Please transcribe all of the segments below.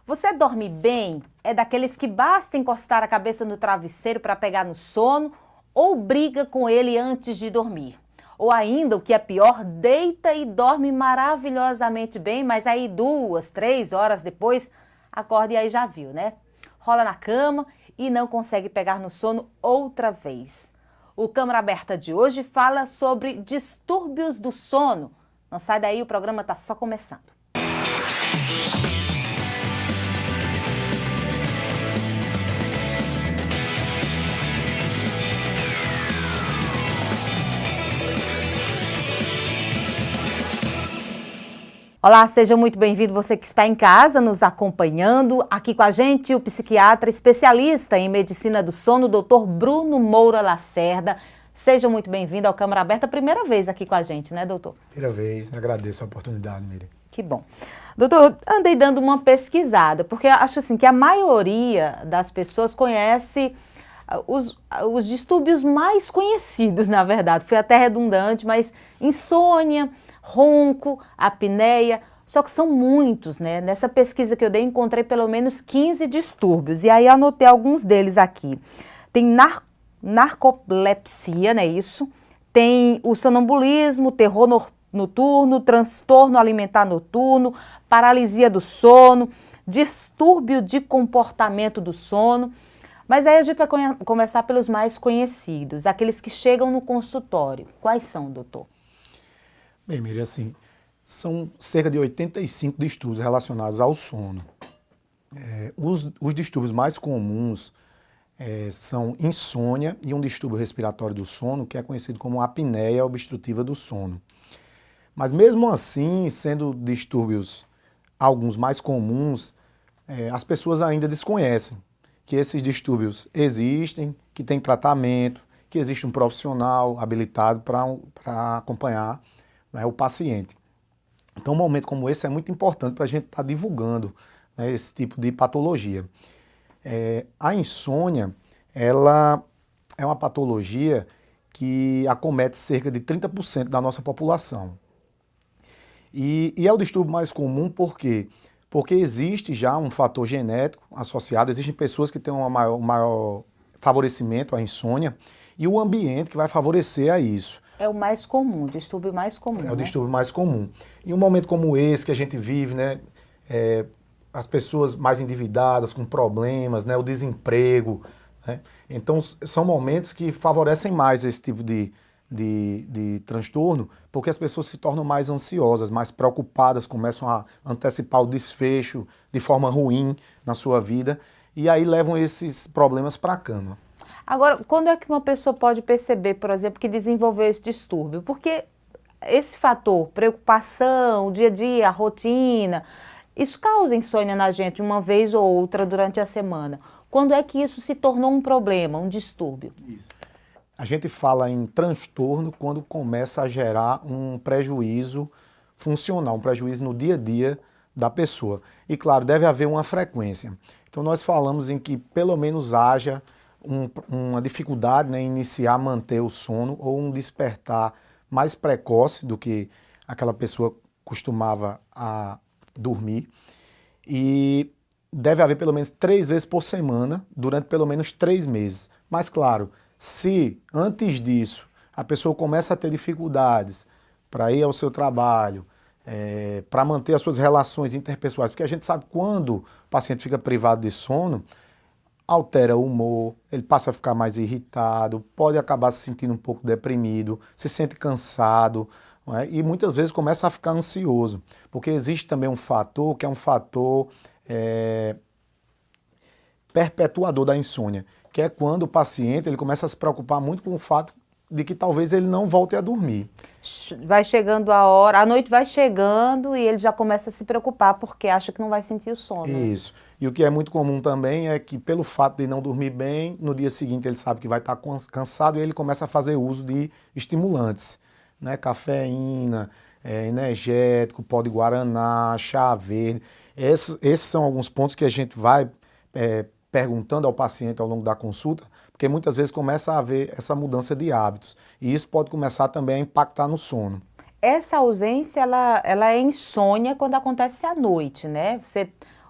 Você dorme bem? É daqueles que basta encostar a cabeça no travesseiro para pegar no sono ou briga com ele antes de dormir? Ou ainda, o que é pior, deita e dorme maravilhosamente bem, mas aí 2, 3 horas depois acorda e aí já viu, né? Rola na cama e não consegue pegar no sono outra vez. O Câmara Aberta de hoje fala sobre distúrbios do sono. Não sai daí, o programa está só começando. Olá, seja muito bem-vindo você que está em casa nos acompanhando. Aqui com a gente o psiquiatra especialista em medicina do sono, Dr. Bruno Moura Lacerda. Seja muito bem-vindo ao Câmara Aberta, primeira vez aqui com a gente, né, doutor? Primeira vez, agradeço a oportunidade, Miriam. Que bom. Doutor, andei dando uma pesquisada, porque eu acho assim que a maioria das pessoas conhece os distúrbios mais conhecidos, na verdade. Foi até redundante, mas insônia, ronco, apneia, só que são muitos, né? Nessa pesquisa que eu dei, encontrei pelo menos 15 distúrbios, e aí anotei alguns deles aqui. Tem narcolepsia, não é isso? Tem o sonambulismo, terror noturno, transtorno alimentar noturno, paralisia do sono, distúrbio de comportamento do sono. Mas aí a gente vai começar pelos mais conhecidos, aqueles que chegam no consultório. Quais são, doutor? Bem, Miriam, assim, são cerca de 85 distúrbios relacionados ao sono. Os distúrbios mais comuns são insônia e um distúrbio respiratório do sono, que é conhecido como apneia obstrutiva do sono. Mas mesmo assim, sendo distúrbios alguns mais comuns, as pessoas ainda desconhecem que esses distúrbios existem, que tem tratamento, que existe um profissional habilitado para acompanhar, né, o paciente. Então, um momento como esse é muito importante para a gente estar divulgando, né, esse tipo de patologia. A insônia, ela é uma patologia que acomete cerca de 30% da nossa população. E é o distúrbio mais comum por quê? Porque existe já um fator genético associado, existem pessoas que têm um maior favorecimento à insônia e o ambiente que vai favorecer a isso. É o mais comum, o distúrbio mais comum, É o né? distúrbio mais comum. Em um momento como esse que a gente vive, né, as pessoas mais endividadas, com problemas, né, o desemprego, né, então são momentos que favorecem mais esse tipo de transtorno, porque as pessoas se tornam mais ansiosas, mais preocupadas, começam a antecipar o desfecho de forma ruim na sua vida e aí levam esses problemas para a cama. Agora, quando é que uma pessoa pode perceber, por exemplo, que desenvolveu esse distúrbio? Porque esse fator, preocupação, o dia a dia, a rotina, isso causa insônia na gente uma vez ou outra durante a semana. Quando é que isso se tornou um problema, um distúrbio? Isso. A gente fala em transtorno quando começa a gerar um prejuízo funcional, um prejuízo no dia a dia da pessoa. E claro, deve haver uma frequência. Então nós falamos em que pelo menos haja uma dificuldade, né, em iniciar, manter o sono ou um despertar mais precoce do que aquela pessoa costumava a dormir. E deve haver pelo menos 3 vezes por semana durante pelo menos 3 meses. Mas claro, se antes disso a pessoa começa a ter dificuldades para ir ao seu trabalho, para manter as suas relações interpessoais, porque a gente sabe quando o paciente fica privado de sono, altera o humor, ele passa a ficar mais irritado, pode acabar se sentindo um pouco deprimido, se sente cansado, não é? E muitas vezes começa a ficar ansioso, porque existe também um fator que é um fator perpetuador da insônia, que é quando o paciente ele começa a se preocupar muito com o fato de que talvez ele não volte a dormir. Vai chegando a hora, a noite vai chegando e ele já começa a se preocupar porque acha que não vai sentir o sono. Isso. E o que é muito comum também é que pelo fato de não dormir bem, no dia seguinte ele sabe que vai estar cansado e ele começa a fazer uso de estimulantes, né? Cafeína, energético, pó de guaraná, chá verde. Esses são alguns pontos que a gente vai perguntando ao paciente ao longo da consulta, porque muitas vezes começa a haver essa mudança de hábitos. E isso pode começar também a impactar no sono. Essa ausência, ela é insônia quando acontece à noite, né?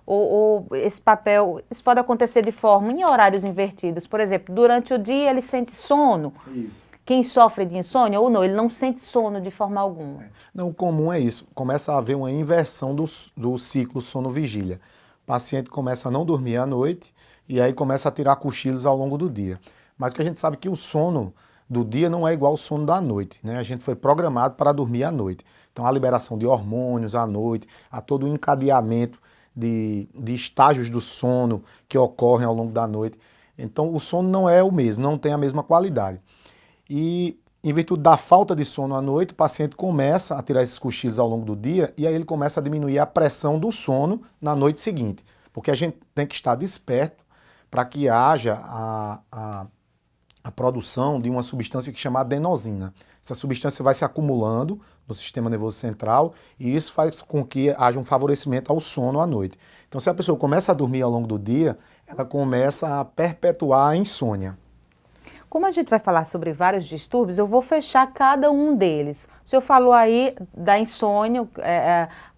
ou esse papel, isso pode acontecer de forma em horários invertidos. Por exemplo, durante o dia ele sente sono. Isso. Quem sofre de insônia ou não, ele não sente sono de forma alguma. Não, o comum é isso. Começa a haver uma inversão do ciclo sono-vigília. O paciente começa a não dormir à noite e aí começa a tirar cochilos ao longo do dia. Mas que a gente sabe que o sono do dia não é igual ao sono da noite, né? A gente foi programado para dormir à noite. Então, a liberação de hormônios à noite, há todo o encadeamento de estágios do sono que ocorrem ao longo da noite. Então, o sono não é o mesmo, não tem a mesma qualidade. E, em virtude da falta de sono à noite, o paciente começa a tirar esses cochilos ao longo do dia e aí ele começa a diminuir a pressão do sono na noite seguinte. Porque a gente tem que estar desperto para que haja a produção de uma substância que chama adenosina. Essa substância vai se acumulando no sistema nervoso central e isso faz com que haja um favorecimento ao sono à noite. Então, se a pessoa começa a dormir ao longo do dia, ela começa a perpetuar a insônia. Como a gente vai falar sobre vários distúrbios, eu vou fechar cada um deles. O senhor falou aí da insônia,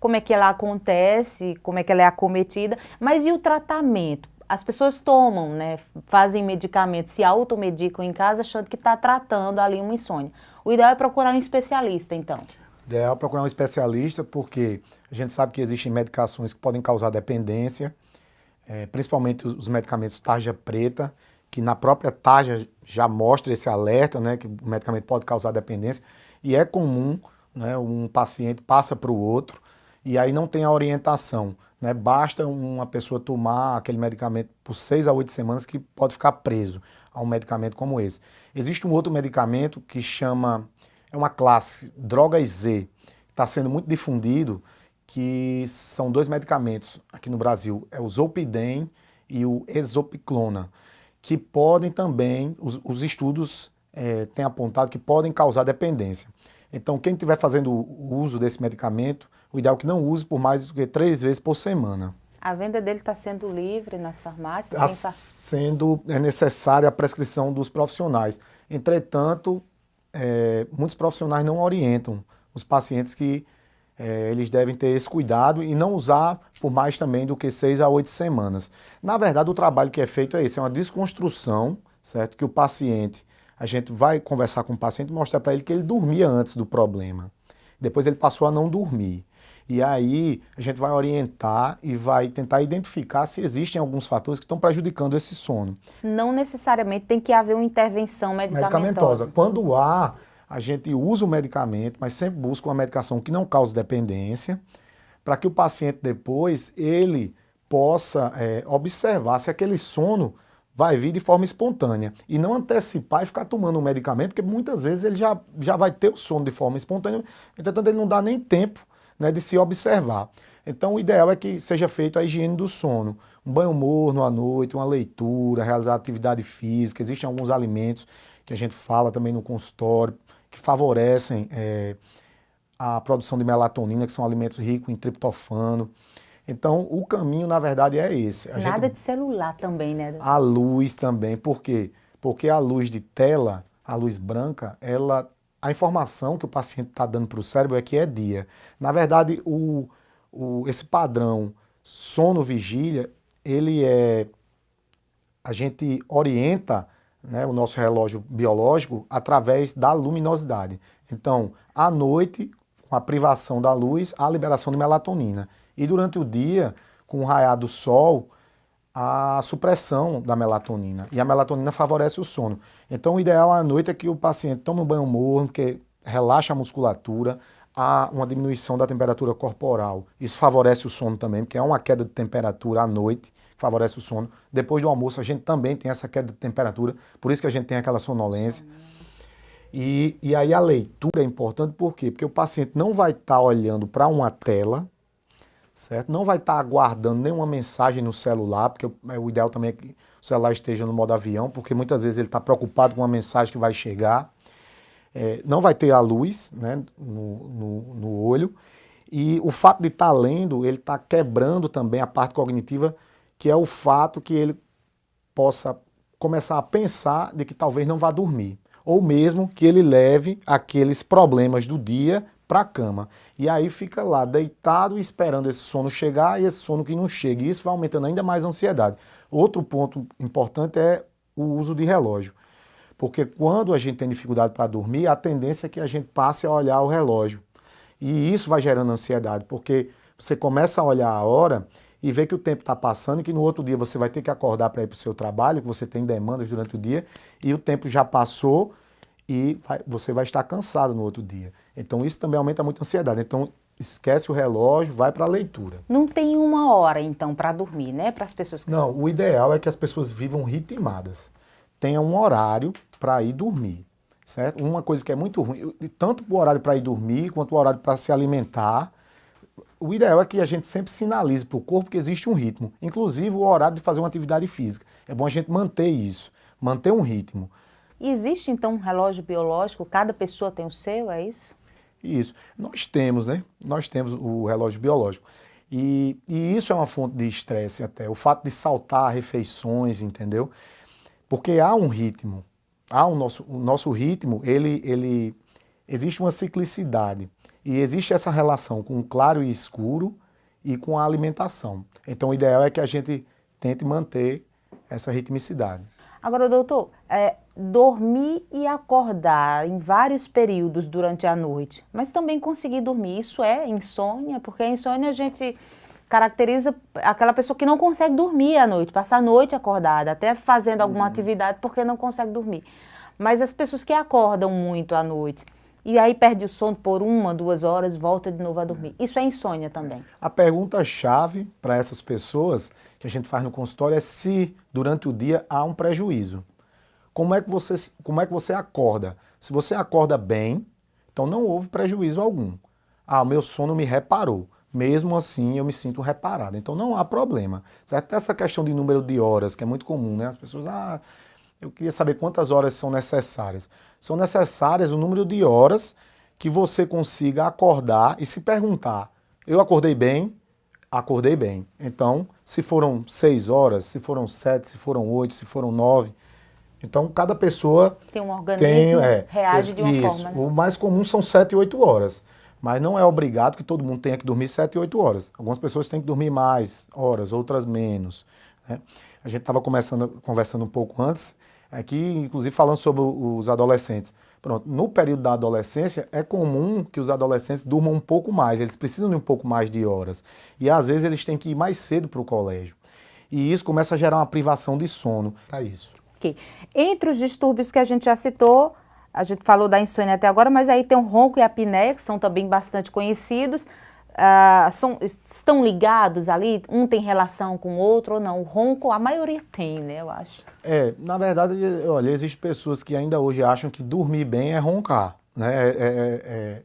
como é que ela acontece, como é que ela é acometida, mas e o tratamento? As pessoas tomam, né, fazem medicamentos, se automedicam em casa achando que está tratando ali uma insônia. O ideal é procurar um especialista, então. O ideal é procurar um especialista porque a gente sabe que existem medicações que podem causar dependência, principalmente os medicamentos tarja preta, que na própria tarja já mostra esse alerta, né, que o medicamento pode causar dependência, e é comum, né, um paciente passa para o outro e aí não tem a orientação, né, basta uma pessoa tomar aquele medicamento por 6 a 8 semanas que pode ficar preso a um medicamento como esse. Existe um outro medicamento que é uma classe, drogas Z, está sendo muito difundido, que são 2 medicamentos aqui no Brasil, é o Zolpidem e o Exopiclona, que podem também, os estudos têm apontado que podem causar dependência. Então, quem estiver fazendo o uso desse medicamento, o ideal é que não use por mais do que 3 vezes por semana. A venda dele está sendo livre nas farmácias? É necessária a prescrição dos profissionais. Entretanto, muitos profissionais não orientam os pacientes que eles devem ter esse cuidado e não usar por mais também do que 6 a 8 semanas. Na verdade, o trabalho que é feito é esse, é uma desconstrução, certo? Que o paciente, a gente vai conversar com o paciente e mostrar para ele que ele dormia antes do problema. Depois ele passou a não dormir. E aí a gente vai orientar e vai tentar identificar se existem alguns fatores que estão prejudicando esse sono. Não necessariamente tem que haver uma intervenção medicamentosa. Quando há, a gente usa o medicamento, mas sempre busca uma medicação que não cause dependência, para que o paciente depois ele possa observar se aquele sono vai vir de forma espontânea e não antecipar e ficar tomando um medicamento, porque muitas vezes ele já vai ter o sono de forma espontânea, entretanto ele não dá nem tempo, né, de se observar. Então o ideal é que seja feita a higiene do sono, um banho morno à noite, uma leitura, realizar atividade física. Existem alguns alimentos que a gente fala também no consultório, que favorecem a produção de melatonina, que são alimentos ricos em triptofano. Então, o caminho, na verdade, é esse. Nada de celular também, né? A luz também. Por quê? Porque a luz de tela, a luz branca, a informação que o paciente está dando para o cérebro é que é dia. Na verdade, esse padrão sono-vigília, a gente orienta, né, o nosso relógio biológico através da luminosidade. Então, à noite, com a privação da luz, há a liberação de melatonina. E durante o dia, com o raiar do sol, a supressão da melatonina. E a melatonina favorece o sono. Então, o ideal à noite é que o paciente tome um banho morno, porque relaxa a musculatura, há uma diminuição da temperatura corporal. Isso favorece o sono também, porque há uma queda de temperatura à noite, que favorece o sono. Depois do almoço, a gente também tem essa queda de temperatura, por isso que a gente tem aquela sonolência. E aí a leitura é importante, por quê? Porque o paciente não vai estar olhando para uma tela, certo? Não vai estar aguardando nenhuma mensagem no celular, porque o ideal também é que o celular esteja no modo avião, porque muitas vezes ele está preocupado com uma mensagem que vai chegar. Não vai ter a luz, né, no olho. E o fato de estar lendo, ele está quebrando também a parte cognitiva, que é o fato que ele possa começar a pensar de que talvez não vá dormir. Ou mesmo que ele leve aqueles problemas do dia para a cama. E aí fica lá deitado esperando esse sono chegar e esse sono que não chega. E isso vai aumentando ainda mais a ansiedade. Outro ponto importante é o uso de relógio. Porque quando a gente tem dificuldade para dormir, a tendência é que a gente passe a olhar o relógio. E isso vai gerando ansiedade, porque você começa a olhar a hora e vê que o tempo está passando e que no outro dia você vai ter que acordar para ir para o seu trabalho, que você tem demandas durante o dia, e o tempo já passou e você vai estar cansado no outro dia. Então isso também aumenta muito a ansiedade. Então esquece o relógio, vai para a leitura. Não tem uma hora, então, para dormir, né? Para as pessoas que... Não, o ideal é que as pessoas vivam ritmadas. Tenha um horário para ir dormir, certo? Uma coisa que é muito ruim, tanto o horário para ir dormir quanto o horário para se alimentar, o ideal é que a gente sempre sinalize para o corpo que existe um ritmo, inclusive o horário de fazer uma atividade física. É bom a gente manter isso, manter um ritmo. Existe, então, um relógio biológico? Cada pessoa tem o seu, é isso? Isso. Nós temos, né? Nós temos o relógio biológico. E isso é uma fonte de estresse até, o fato de saltar refeições, entendeu? Porque há um ritmo, o nosso ritmo, existe uma ciclicidade e existe essa relação com o claro e escuro e com a alimentação. Então o ideal é que a gente tente manter essa ritmicidade. Agora, doutor, dormir e acordar em vários períodos durante a noite, mas também conseguir dormir, isso é insônia? Porque a insônia a gente caracteriza aquela pessoa que não consegue dormir à noite, passa a noite acordada, até fazendo alguma atividade porque não consegue dormir. Mas as pessoas que acordam muito à noite e aí perde o sono por 1, 2 horas, volta de novo a dormir. Isso é insônia também? A pergunta-chave para essas pessoas que a gente faz no consultório é se durante o dia há um prejuízo. Como é que você acorda? Se você acorda bem, então não houve prejuízo algum. Ah, o meu sono me reparou. Mesmo assim, eu me sinto reparado. Então não há problema. Certo? Essa questão de número de horas, que é muito comum, né? As pessoas, eu queria saber quantas horas são necessárias. São necessárias o número de horas que você consiga acordar e se perguntar, eu acordei bem? Acordei bem. Então, se foram 6 horas, se foram 7, se foram 8, se foram 9... Então, cada pessoa tem um organismo, reage de uma forma. Né? O mais comum são 7, 8 horas. Mas não é obrigado que todo mundo tenha que dormir 7, 8 horas. Algumas pessoas têm que dormir mais horas, outras menos. Né? A gente estava conversando um pouco antes, aqui, inclusive falando sobre os adolescentes. Pronto, no período da adolescência, é comum que os adolescentes durmam um pouco mais, eles precisam de um pouco mais de horas. E às vezes eles têm que ir mais cedo para o colégio. E isso começa a gerar uma privação de sono para isso. Okay. Entre os distúrbios que a gente já citou, a gente falou da insônia até agora, mas aí tem o ronco e a apneia, que são também bastante conhecidos. Estão ligados ali? Um tem relação com o outro ou não? O ronco, a maioria tem, né, eu acho. Na verdade, olha, existem pessoas que ainda hoje acham que dormir bem é roncar, né?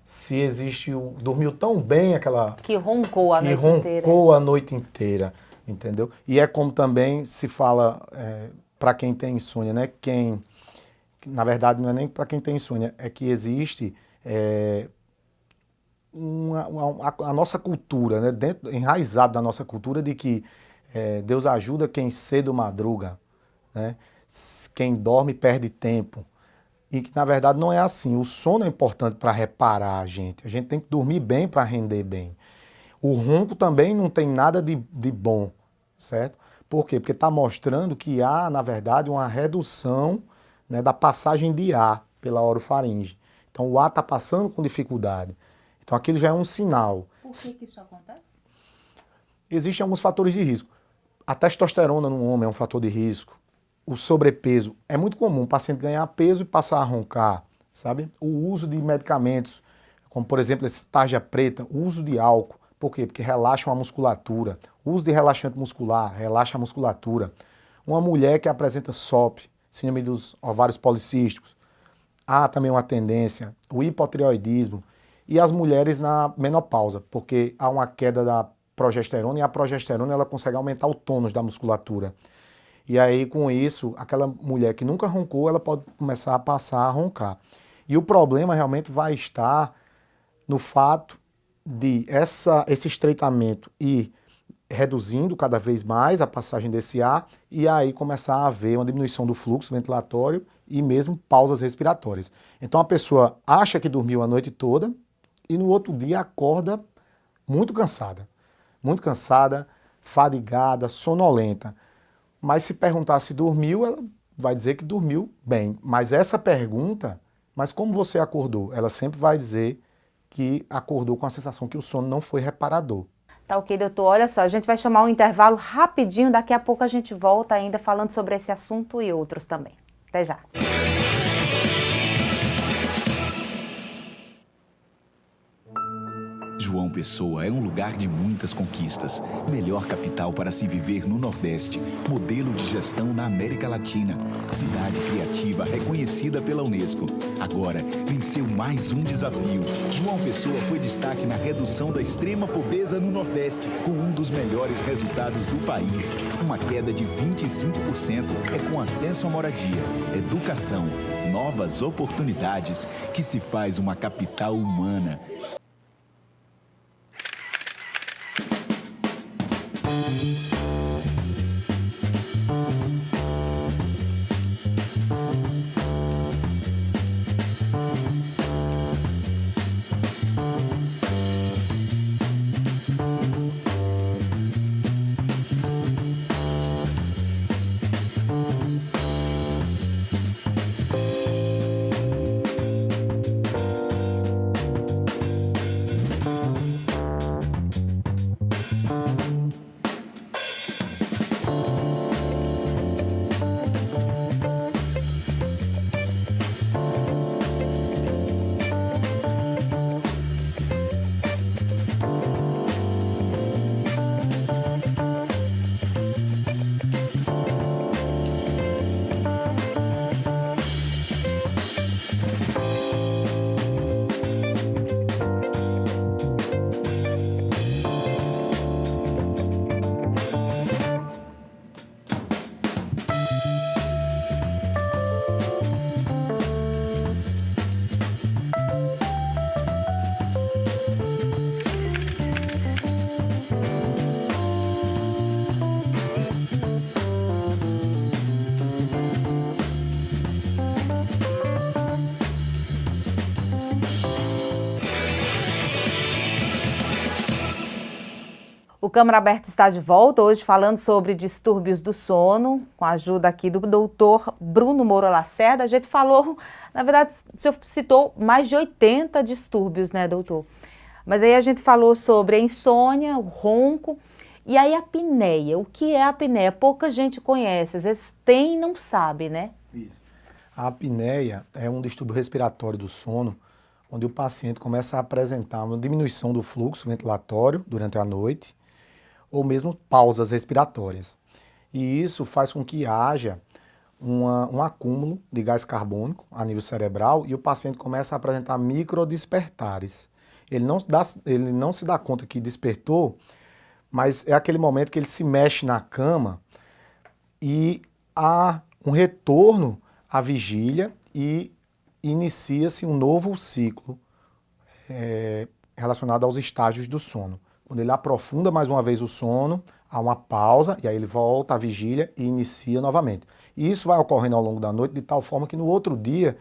Se existe dormiu tão bem aquela... Que roncou a noite inteira. Que roncou a noite inteira, entendeu? E é como também se fala... para quem tem insônia, né? Na verdade, não é nem para quem tem insônia, é que existe a nossa cultura, né? Enraizado da nossa cultura de que Deus ajuda quem cedo madruga, né? Quem dorme perde tempo. E que, na verdade, não é assim. O sono é importante para reparar a gente. A gente tem que dormir bem para render bem. O ronco também não tem nada de bom, certo? Por quê? Porque está mostrando que há, na verdade, uma redução, né, da passagem de ar pela orofaringe. Então o ar está passando com dificuldade. Então aquilo já é um sinal. Por que isso acontece? Existem alguns fatores de risco. A testosterona no homem é um fator de risco. O sobrepeso. É muito comum o paciente ganhar peso e passar a roncar, sabe? O uso de medicamentos, como por exemplo esse tarja preta, o uso de álcool. Por quê? Porque relaxam a musculatura. O uso de relaxante muscular relaxa a musculatura. Uma mulher que apresenta SOP, síndrome dos ovários policísticos, há também uma tendência, o hipotireoidismo, e as mulheres na menopausa, porque há uma queda da progesterona e a progesterona ela consegue aumentar o tônus da musculatura. E aí com isso, aquela mulher que nunca roncou, ela pode começar a passar a roncar. E o problema realmente vai estar no fato de esse estreitamento ir reduzindo cada vez mais a passagem desse ar e aí começar a haver uma diminuição do fluxo ventilatório e mesmo pausas respiratórias. Então a pessoa acha que dormiu a noite toda, e no outro dia acorda muito cansada, fadigada, sonolenta. Mas se perguntar se dormiu, ela vai dizer que dormiu bem. Mas essa pergunta, mas como você acordou? Ela sempre vai dizer que acordou com a sensação que o sono não foi reparador. Tá ok, doutor. Olha só, a gente vai chamar um intervalo rapidinho, daqui a pouco a gente volta ainda falando sobre esse assunto e outros também. Até já. João Pessoa é um lugar de muitas conquistas. Melhor capital para se viver no Nordeste. Modelo de gestão na América Latina. Cidade criativa reconhecida pela Unesco. Agora, venceu mais um desafio. João Pessoa foi destaque na redução da extrema pobreza no Nordeste, com um dos melhores resultados do país. Uma queda de 25% é com acesso à moradia, educação, novas oportunidades, que se faz uma capital humana. O Câmara Aberta está de volta, hoje falando sobre distúrbios do sono, com a ajuda aqui do doutor Bruno Moura Lacerda. A gente falou, na verdade, o senhor citou mais de 80 distúrbios, né, doutor? Mas aí a gente falou sobre a insônia, o ronco e aí a apneia. O que é a apneia? Pouca gente conhece, às vezes tem e não sabe, né? Isso. A apneia é um distúrbio respiratório do sono, onde o paciente começa a apresentar uma diminuição do fluxo ventilatório durante a noite, ou mesmo pausas respiratórias. E isso faz com que haja um acúmulo de gás carbônico a nível cerebral e o paciente começa a apresentar microdespertares. Ele não se dá conta que despertou, mas é aquele momento que ele se mexe na cama e há um retorno à vigília e inicia-se um novo ciclo relacionado aos estágios do sono. Quando ele aprofunda mais uma vez o sono, há uma pausa e aí ele volta à vigília e inicia novamente. E isso vai ocorrendo ao longo da noite de tal forma que no outro dia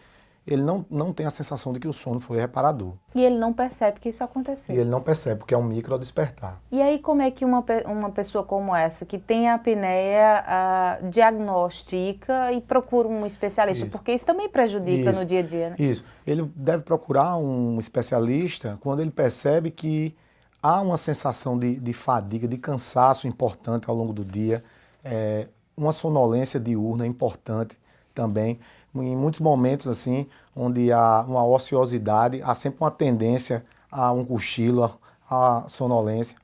ele não tem a sensação de que o sono foi reparador. E ele não percebe que isso aconteceu. E ele não percebe, porque é um microdespertar. E aí como é que uma pessoa como essa, que tem a apneia, diagnostica e procura um especialista? Isso. Porque isso também prejudica no dia a dia, né? Isso. Ele deve procurar um especialista quando ele percebe que há uma sensação de fadiga, de cansaço importante ao longo do dia, uma sonolência diurna importante também. Em muitos momentos, assim, onde há uma ociosidade, há sempre uma tendência a um cochilo, a sonolência.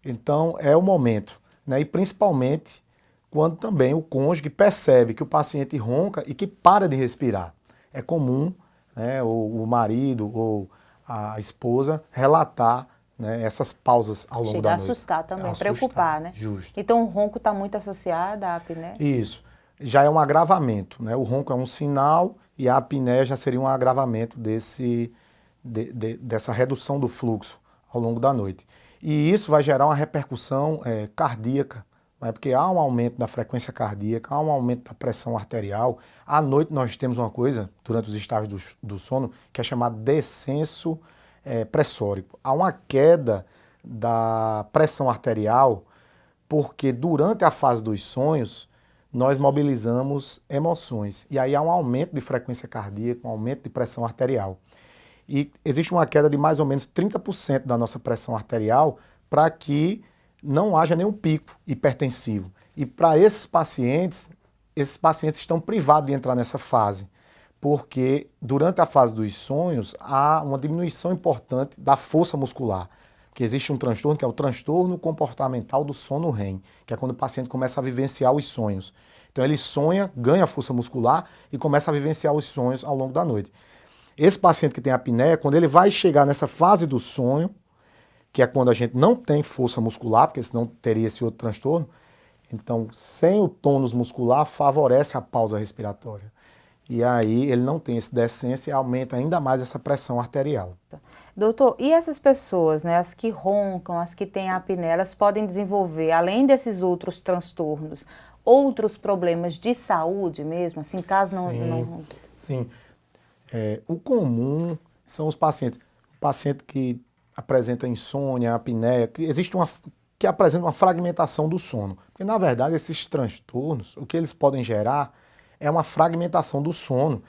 Então, é o momento, né? E principalmente quando também o cônjuge percebe que o paciente ronca e que para de respirar. É comum, né, o marido ou a esposa relatar, né, essas pausas ao longo da noite. Chega a assustar também, Assustar, preocupar, né? Justo. Então o ronco está muito associado à apneia? Isso. Já é um agravamento, né? O ronco é um sinal e a apneia já seria um agravamento dessa redução do fluxo ao longo da noite. E isso vai gerar uma repercussão cardíaca, né? Porque há um aumento da frequência cardíaca, há um aumento da pressão arterial. À noite nós temos uma coisa, durante os estágios do sono, que é chamada descenso pressórico. Há uma queda da pressão arterial porque durante a fase dos sonhos nós mobilizamos emoções e aí há um aumento de frequência cardíaca, um aumento de pressão arterial. E existe uma queda de mais ou menos 30% da nossa pressão arterial para que não haja nenhum pico hipertensivo. E para esses pacientes estão privados de entrar nessa fase, porque durante a fase dos sonhos há uma diminuição importante da força muscular, que existe um transtorno que é o transtorno comportamental do sono REM, que é quando o paciente começa a vivenciar os sonhos. Então ele sonha, ganha força muscular e começa a vivenciar os sonhos ao longo da noite. Esse paciente que tem apneia, quando ele vai chegar nessa fase do sonho, que é quando a gente não tem força muscular, porque senão teria esse outro transtorno, então sem o tônus muscular favorece a pausa respiratória. E aí ele não tem esse descenso e aumenta ainda mais essa pressão arterial. Doutor, e essas pessoas, né, as que roncam, as que têm apneia, elas podem desenvolver, além desses outros transtornos, outros problemas de saúde mesmo, assim, caso não... Sim. O comum são os pacientes. O paciente que apresenta insônia, apneia, que apresenta uma fragmentação do sono. Porque, na verdade, esses transtornos, o que eles podem gerar é uma fragmentação do sono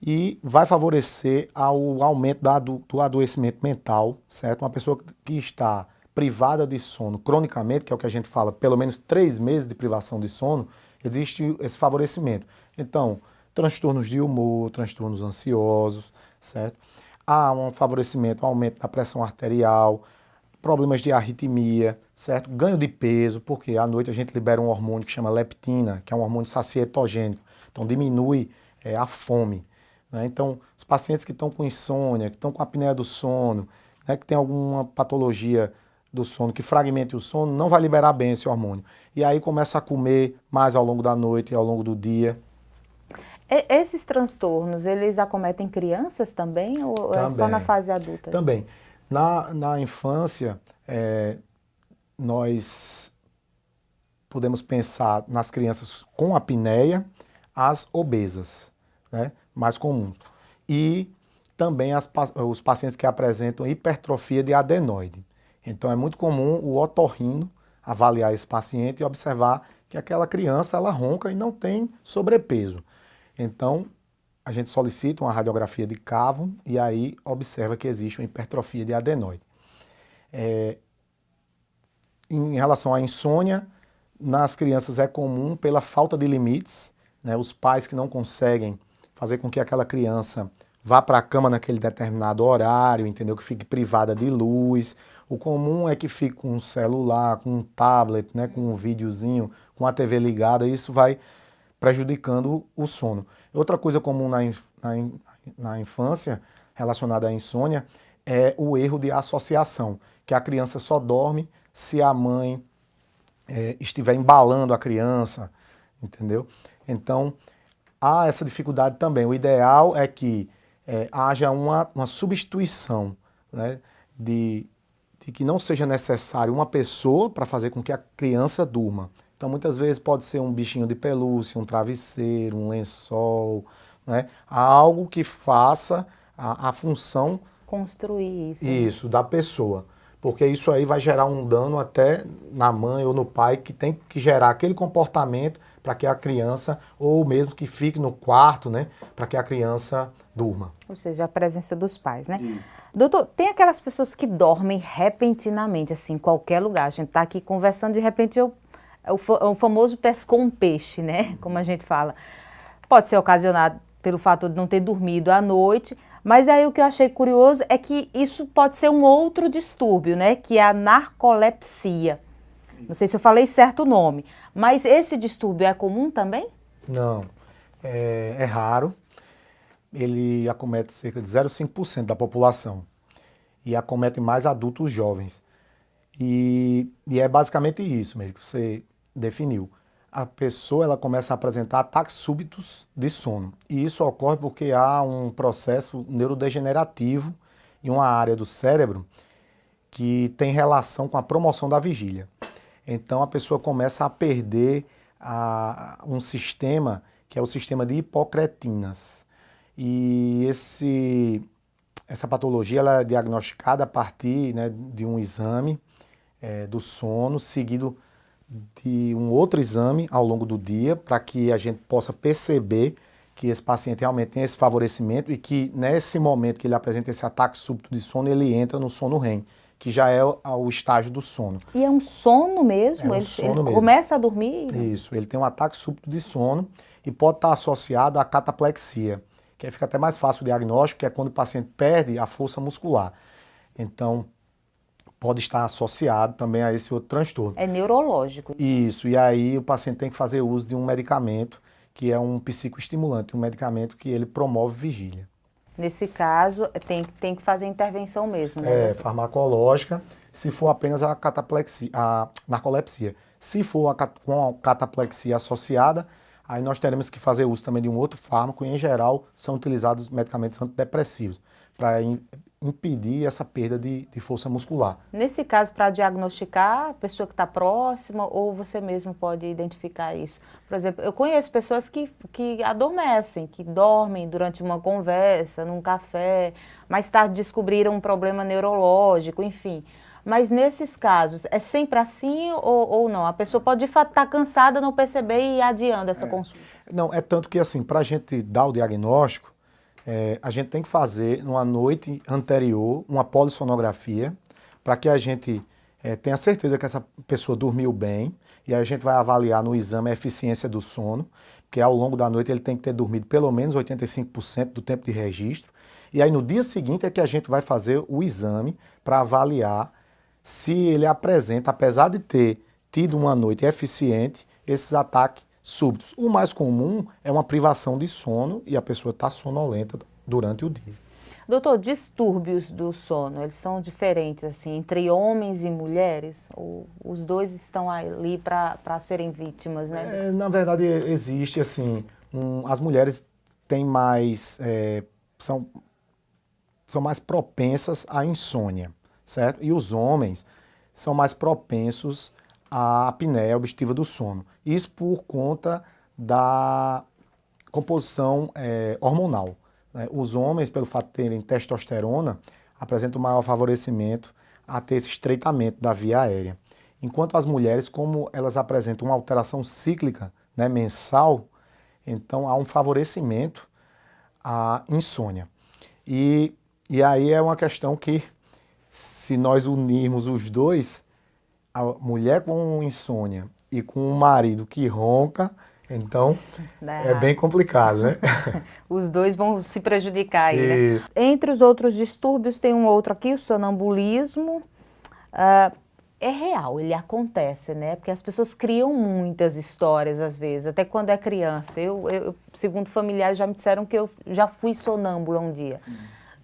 e vai favorecer ao aumento do adoecimento mental, certo? Uma pessoa que está privada de sono cronicamente, que é o que a gente fala, pelo menos 3 meses de privação de sono, existe esse favorecimento. Então, transtornos de humor, transtornos ansiosos, certo? Há um favorecimento, um aumento da pressão arterial, problemas de arritmia, certo? Ganho de peso, porque à noite a gente libera um hormônio que chama leptina, que é um hormônio sacietogênico, então diminui a fome, né? Então, os pacientes que estão com insônia, que estão com apneia do sono, né, que tem alguma patologia do sono que fragmente o sono, não vai liberar bem esse hormônio. E aí começa a comer mais ao longo da noite e ao longo do dia. Esses transtornos, eles acometem crianças também ou Também. É só na fase adulta? Também. Na infância, nós podemos pensar nas crianças com apneia, as obesas, né, mais comuns. E também os pacientes que apresentam hipertrofia de adenoide. Então é muito comum o otorrino avaliar esse paciente e observar que aquela criança ela ronca e não tem sobrepeso. Então, a gente solicita uma radiografia de cavo e aí observa que existe uma hipertrofia de adenoide. Em relação à insônia, nas crianças é comum pela falta de limites, né, os pais que não conseguem fazer com que aquela criança vá para a cama naquele determinado horário, entendeu? Que fique privada de luz. O comum é que fique com um celular, com um tablet, né, com um videozinho, com a TV ligada, e isso vai prejudicando o sono. Outra coisa comum na infância, relacionada à insônia, é o erro de associação, que a criança só dorme se a mãe estiver embalando a criança, entendeu? Então, há essa dificuldade também. O ideal é que haja uma substituição, né, de que não seja necessário uma pessoa para fazer com que a criança durma. Então, muitas vezes pode ser um bichinho de pelúcia, um travesseiro, um lençol, né? Algo que faça a função... Construir isso. Isso, da pessoa. Porque isso aí vai gerar um dano até na mãe ou no pai, que tem que gerar aquele comportamento para que a criança, ou mesmo que fique no quarto, né, para que a criança durma. Ou seja, a presença dos pais, né? Isso. Doutor, tem aquelas pessoas que dormem repentinamente, assim, em qualquer lugar. A gente está aqui conversando, de repente o famoso pescou um peixe, né? Como a gente fala. Pode ser ocasionado pelo fato de não ter dormido à noite, mas aí o que eu achei curioso é que isso pode ser um outro distúrbio, né? Que é a narcolepsia. Não sei se eu falei certo o nome, mas esse distúrbio é comum também? Não, é raro. Ele acomete cerca de 0,5% da população e acomete mais adultos jovens. E é basicamente isso mesmo que você definiu. A pessoa ela começa a apresentar ataques súbitos de sono. E isso ocorre porque há um processo neurodegenerativo em uma área do cérebro que tem relação com a promoção da vigília. Então a pessoa começa a perder um sistema que é o sistema de hipocretinas. E essa patologia ela é diagnosticada a partir, né, de um exame do sono, seguido de um outro exame ao longo do dia, para que a gente possa perceber que esse paciente realmente tem esse favorecimento e que nesse momento que ele apresenta esse ataque súbito de sono, ele entra no sono REM, que já é o estágio do sono. E é um sono mesmo? É um Ele sono mesmo. começa a dormir? Isso, ele tem um ataque súbito de sono e pode estar associado à cataplexia, que aí fica até mais fácil o diagnóstico, que é quando o paciente perde a força muscular. Então, pode estar associado também a esse outro transtorno. É neurológico. Isso, e aí o paciente tem que fazer uso de um medicamento que é um psicoestimulante, um medicamento que ele promove vigília. Nesse caso, tem que fazer intervenção mesmo, né? É, farmacológica, se for apenas a cataplexia, a narcolepsia. Se for com a cataplexia associada, aí nós teremos que fazer uso também de um outro fármaco, e em geral são utilizados medicamentos antidepressivos, para impedir essa perda de força muscular. Nesse caso, para diagnosticar, a pessoa que está próxima ou você mesmo pode identificar isso? Por exemplo, eu conheço pessoas que adormecem, que dormem durante uma conversa, num café, mais tarde descobriram um problema neurológico, enfim. Mas nesses casos, é sempre assim ou não? A pessoa pode de fato estar cansada, não perceber e ir adiando essa consulta? Não, é tanto que assim, para a gente dar o diagnóstico, a gente tem que fazer, numa noite anterior, uma polissonografia, para que a gente tenha certeza que essa pessoa dormiu bem, e aí a gente vai avaliar no exame a eficiência do sono, porque ao longo da noite ele tem que ter dormido pelo menos 85% do tempo de registro, e aí no dia seguinte é que a gente vai fazer o exame para avaliar se ele apresenta, apesar de ter tido uma noite eficiente, esses ataques súbitos. O mais comum é uma privação de sono e a pessoa está sonolenta durante o dia. Doutor, distúrbios do sono, eles são diferentes assim entre homens e mulheres? Ou os dois estão ali para serem vítimas, né? Na verdade, existe assim, as mulheres têm mais, são mais propensas à insônia, certo? E os homens são mais propensos à apneia obstrutiva do sono. Isso por conta da composição hormonal, né? Os homens, pelo fato de terem testosterona, apresentam maior favorecimento a ter esse estreitamento da via aérea. Enquanto as mulheres, como elas apresentam uma alteração cíclica, né, mensal, então há um favorecimento à insônia. E aí é uma questão que, se nós unirmos os dois, a mulher com insônia e com um marido que ronca, então é bem complicado, né? Os dois vão se prejudicar aí, né? Isso. Entre os outros distúrbios tem um outro aqui, o sonambulismo. É real, ele acontece, né? Porque as pessoas criam muitas histórias às vezes, até quando é criança. Eu segundo familiares, já me disseram que eu já fui sonâmbula um dia. Sim.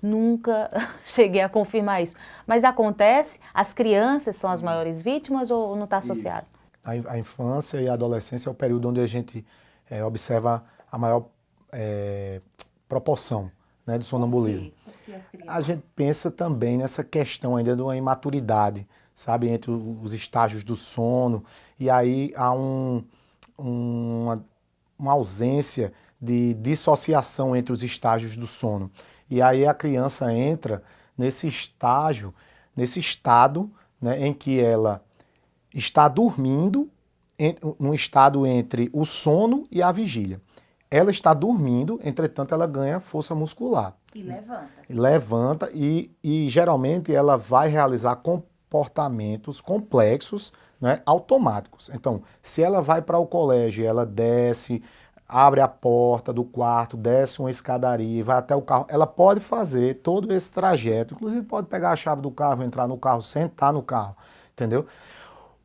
Nunca cheguei a confirmar isso. Mas acontece? As crianças são as maiores vítimas ou não está associado? A infância e a adolescência é o período onde a gente observa a maior proporção, né, do sonambulismo. A gente pensa também nessa questão ainda de uma imaturidade, sabe, entre os estágios do sono, e aí há uma ausência de dissociação entre os estágios do sono. E aí a criança entra nesse estágio, nesse estado, né, em que ela está dormindo, num estado entre o sono e a vigília. Ela está dormindo, entretanto ela ganha força muscular. E levanta. Levanta e geralmente ela vai realizar comportamentos complexos, né, automáticos. Então, se ela vai para o colégio, ela desce, abre a porta do quarto, desce uma escadaria, vai até o carro, ela pode fazer todo esse trajeto, inclusive pode pegar a chave do carro, entrar no carro, sentar no carro, entendeu?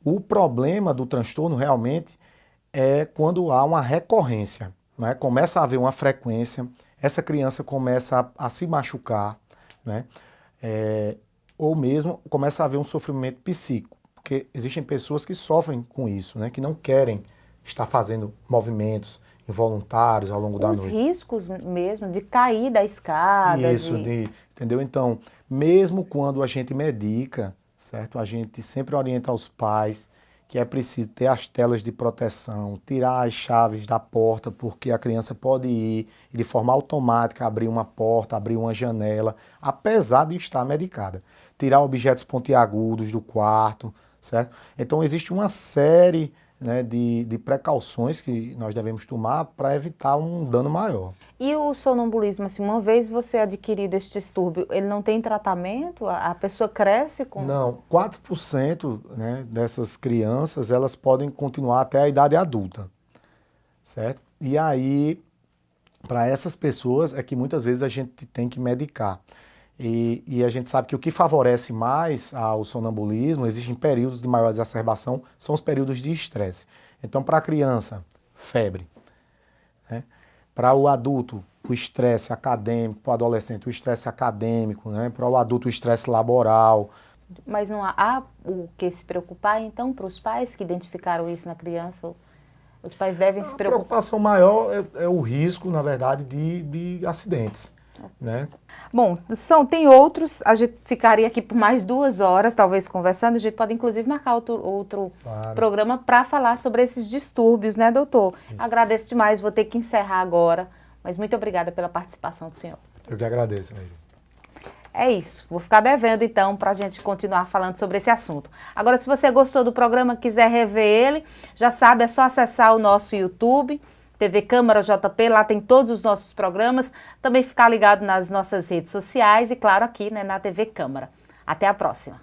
O problema do transtorno realmente é quando há uma recorrência, né? Começa a haver uma frequência, essa criança começa a se machucar, né? Ou mesmo começa a haver um sofrimento psíquico, porque existem pessoas que sofrem com isso, né? Que não querem estar fazendo movimentos involuntários ao longo da noite. Os riscos mesmo de cair da escada. Isso, entendeu? Então, mesmo quando a gente medica, certo? A gente sempre orienta aos pais que é preciso ter as telas de proteção, tirar as chaves da porta, porque a criança pode ir e de forma automática abrir uma porta, abrir uma janela, apesar de estar medicada. Tirar objetos pontiagudos do quarto, certo? Então existe uma série, né, de precauções que nós devemos tomar para evitar um dano maior. E o sonambulismo, assim, uma vez você adquirido este distúrbio, ele não tem tratamento? A pessoa cresce com... Não, 4%, né, dessas crianças, elas podem continuar até a idade adulta, certo? E aí, para essas pessoas é que muitas vezes a gente tem que medicar. E a gente sabe que o que favorece mais ao sonambulismo, existem períodos de maior exacerbação, são os períodos de estresse. Então, para a criança, febre, né? Para o adulto, o estresse acadêmico, para o adolescente, o estresse acadêmico, né? Para o adulto, o estresse laboral. Mas não há o que se preocupar, então, para os pais que identificaram isso na criança? Os pais devem se A preocupar? preocupação maior é o risco, na verdade, de acidentes, né? Bom, tem outros, a gente ficaria aqui por mais 2 horas, talvez, conversando. A gente pode, inclusive, marcar outro Claro. programa para falar sobre esses distúrbios, né, doutor? Isso. Agradeço demais, vou ter que encerrar agora, mas muito obrigada pela participação do senhor. Eu que agradeço, Meire. É isso, vou ficar devendo, então, para a gente continuar falando sobre esse assunto. Agora, se você gostou do programa, quiser rever ele, já sabe, é só acessar o nosso YouTube, TV Câmara JP, lá tem todos os nossos programas, também ficar ligado nas nossas redes sociais e, claro, aqui, né, na TV Câmara. Até a próxima!